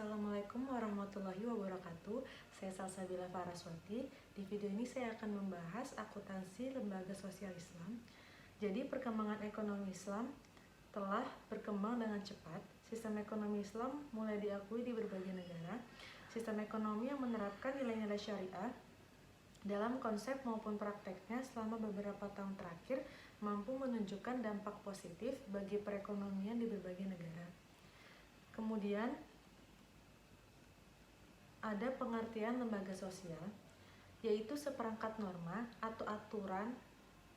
Assalamualaikum warahmatullahi wabarakatuh. Saya Salsabila Faraswati. Di video ini saya akan membahas akuntansi lembaga sosial Islam. Jadi perkembangan ekonomi Islam telah berkembang dengan cepat. Sistem ekonomi Islam mulai diakui di berbagai negara. Sistem ekonomi yang menerapkan nilai-nilai syariah dalam konsep maupun prakteknya selama beberapa tahun terakhir mampu menunjukkan dampak positif bagi perekonomian di berbagai negara. Kemudian ada pengertian lembaga sosial, yaitu seperangkat norma atau aturan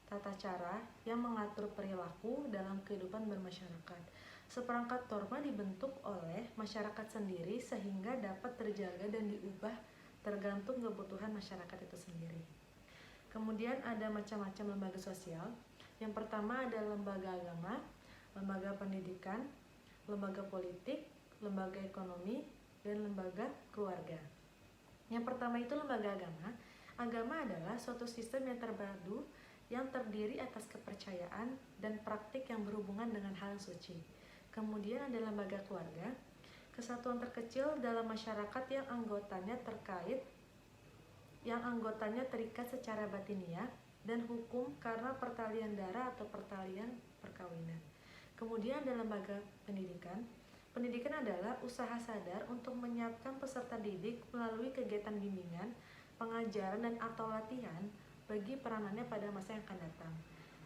tata cara yang mengatur perilaku dalam kehidupan bermasyarakat. Seperangkat norma dibentuk oleh masyarakat sendiri sehingga dapat terjaga dan diubah tergantung kebutuhan masyarakat itu sendiri. Kemudian ada macam-macam lembaga sosial. Yang pertama ada lembaga agama, lembaga pendidikan, lembaga politik, lembaga ekonomi, dan lembaga keluarga. Yang pertama itu lembaga agama. Agama adalah suatu sistem yang terpadu yang terdiri atas kepercayaan dan praktik yang berhubungan dengan hal suci. Kemudian ada lembaga keluarga, kesatuan terkecil dalam masyarakat yang anggotanya terikat secara batiniah dan hukum karena pertalian darah atau pertalian perkawinan. Kemudian ada lembaga pendidikan. Pendidikan adalah usaha sadar untuk menyiapkan peserta didik melalui kegiatan bimbingan, pengajaran, dan atau latihan bagi peranannya pada masa yang akan datang.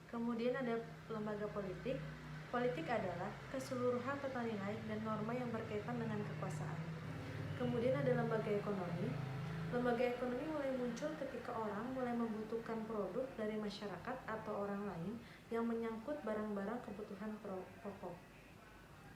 Kemudian ada lembaga politik. Politik adalah keseluruhan tata nilai dan norma yang berkaitan dengan kekuasaan. Kemudian ada lembaga ekonomi. Lembaga ekonomi mulai muncul ketika orang mulai membutuhkan produk dari masyarakat atau orang lain yang menyangkut barang-barang kebutuhan pokok.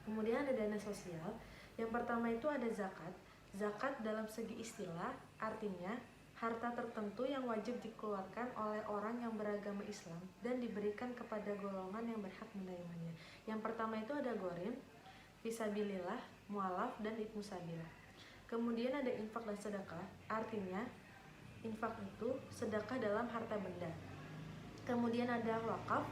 Kemudian ada dana sosial. Yang pertama itu ada zakat. Zakat dalam segi istilah artinya harta tertentu yang wajib dikeluarkan oleh orang yang beragama Islam dan diberikan kepada golongan yang berhak menerimanya. Yang pertama itu ada ghorim, fisabilillah, mu'alaf, dan ibnu sabil. Kemudian ada infak dan sedekah. Artinya infak itu sedekah dalam harta benda. Kemudian ada wakaf,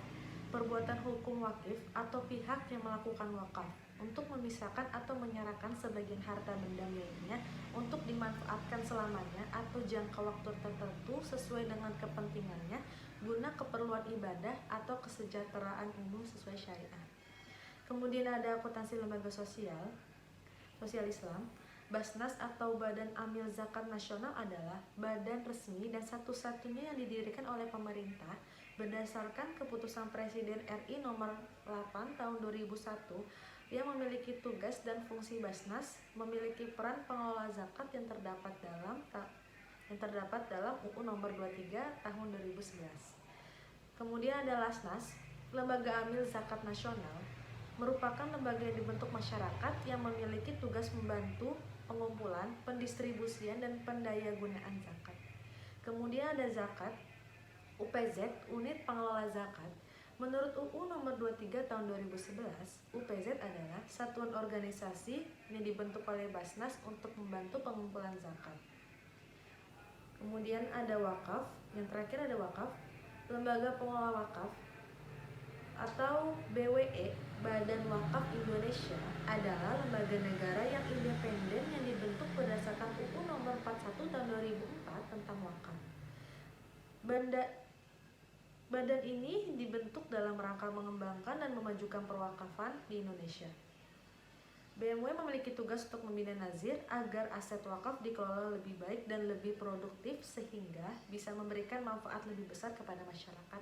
perbuatan hukum wakif atau pihak yang melakukan wakaf untuk memisahkan atau menyerahkan sebagian harta benda miliknya untuk dimanfaatkan selamanya atau jangka waktu tertentu sesuai dengan kepentingannya guna keperluan ibadah atau kesejahteraan umum sesuai syariah. Kemudian ada akuntansi lembaga sosial Islam. Basnas atau Badan Amil Zakat Nasional adalah badan resmi dan satu-satunya yang didirikan oleh pemerintah berdasarkan keputusan Presiden RI nomor 8 tahun 2001 yang memiliki tugas dan fungsi Basnas, memiliki peran pengelola zakat yang terdapat dalam UU nomor 23 tahun 2011. Kemudian ada Lasnas, Lembaga Amil Zakat Nasional, merupakan lembaga yang dibentuk masyarakat yang memiliki tugas membantu pengumpulan, pendistribusian, dan pendayagunaan zakat. Kemudian ada zakat, UPZ, Unit Pengelola Zakat. Menurut UU nomor 23 tahun 2011, UPZ adalah satuan organisasi yang dibentuk oleh Basnas untuk membantu pengumpulan zakat. Kemudian ada wakaf, yang terakhir ada wakaf, Lembaga Pengelola Wakaf atau BWE, Badan Wakaf Indonesia, adalah lembaga negara yang independen yang dibentuk berdasarkan UU nomor 41 tahun 2004 tentang wakaf. Badan ini dibentuk dalam rangka mengembangkan dan memajukan perwakafan di Indonesia. BMW memiliki tugas untuk membina nazir agar aset wakaf dikelola lebih baik dan lebih produktif sehingga bisa memberikan manfaat lebih besar kepada masyarakat,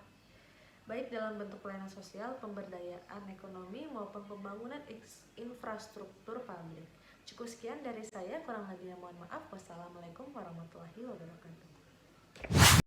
baik dalam bentuk pelayanan sosial, pemberdayaan ekonomi, maupun pembangunan infrastruktur publik. Cukup sekian dari saya, kurang lebihnya mohon maaf. Wassalamualaikum warahmatullahi wabarakatuh.